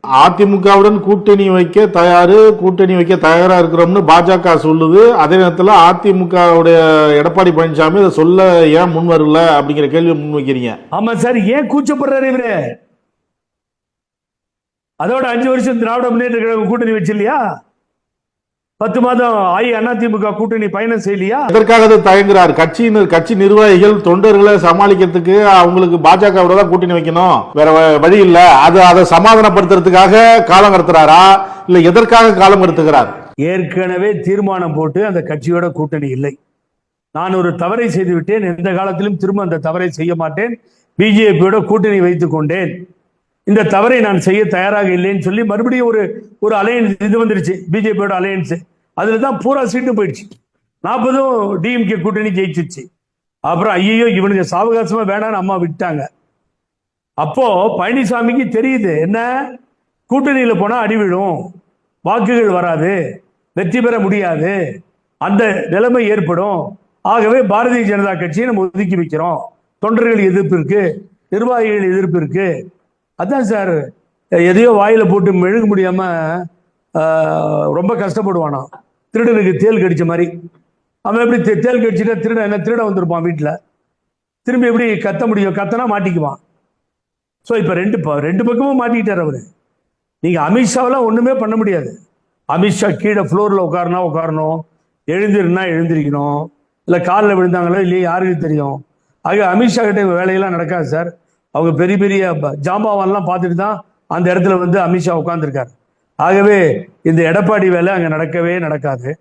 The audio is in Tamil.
அதிமுகவுடன் கூட்டணி வைக்க தயாரா இருக்கிறோம்னு பாஜக சொல்லுது. அதே நேரத்தில் அதிமுகவுடைய எடப்பாடி பழனிசாமி அதை சொல்ல ஏன் முன் வரல அப்படிங்கிற கேள்வி முன்வைக்கிறீங்க. ஆமா சார், ஏன் கூச்சப்படுறாரு இவரு? அதோட 5 வருஷம் திராவிட முன்னேற்ற கழகம் கூட்டணி வச்சு இல்லையா? 10 மாதம் அதிமுக கூட்டணி பயணம் செய்யலையா? எதற்காக தயங்குறார்? கட்சி நிர்வாகிகள் தொண்டர்களை சமாளிக்கிறதுக்கு அவங்களுக்கு பாஜகவோட தான் கூட்டணி வைக்கணும், வேற வழி இல்ல. அதை சமாதானப்படுத்துறதுக்காக காலம் கடத்துறாரா இல்ல எதற்காக காலம் கடத்துகிறார்? ஏற்கனவே தீர்மானம் போட்டு அந்த கட்சியோட கூட்டணி இல்லை. நான் ஒரு தவறை செய்து விட்டேன், எந்த காலத்திலும் திரும்ப அந்த தவறை செய்ய மாட்டேன், பிஜேபியோட கூட்டணி வைத்துக் கொண்டேன், இந்த தவறை நான் செய்ய தயாராக இல்லைன்னு சொல்லி மறுபடியும் ஒரு அலையன்ஸ் இது வந்துருச்சு, பிஜேபியோட அலையன்ஸ். அதுல தான் பூரா சீட்டும் போயிடுச்சு. 40 டிஎம்கே கூட்டணி ஜெயிச்சிருச்சு. அப்புறம் ஐயோ இவனுக்கு சாவகாசமா வேணான்னு அம்மா விட்டாங்க. அப்போ பழனிசாமிக்கு தெரியுது, என்ன கூட்டணியில போனா அடி விழும், வாக்குகள் வராது, வெற்றி பெற முடியாது, அந்த நிலைமை ஏற்படும். ஆகவே பாரதிய ஜனதா கட்சியை நம்ம ஒதுக்கி வைக்கிறோம். தொண்டர்கள் எதிர்ப்பு இருக்கு, நிர்வாகிகள் எதிர்ப்பு இருக்கு. அதான் சார், எதையோ வாயில போட்டு மெழுக முடியாம ரொம்ப கஷ்டப்படுவானா, திருடனுக்கு தேல் கடிச்ச மாதிரி. அவன் எப்படி தேல் கடிச்சுட்டா திருட வந்திருப்பான் வீட்டில், திரும்பி எப்படி கத்த முடியும்? கத்தனா மாட்டிக்குவான். ஸோ இப்போ ரெண்டு பக்கமும் மாட்டிக்கிட்டார் அவரு. நீங்க அமித்ஷாவெல்லாம் ஒண்ணுமே பண்ண முடியாது. அமித்ஷா கீழே ஃப்ளோரில் உட்காரணும், எழுந்திருந்தா எழுந்திருக்கணும், இல்லை காலில் விழுந்தாங்களோ இல்லையா யாருக்கு தெரியும். ஆக அமித்ஷா கிட்ட வேலையெல்லாம் நடக்காது சார். அவங்க பெரிய பெரிய ஜாம்பவான்லாம் பார்த்துட்டு தான் அந்த இடத்துல அமித்ஷா உட்கார்ந்துருக்காரு. ஆகவே இந்த எடப்பாடி வேலை அங்கே நடக்கவே நடக்காது.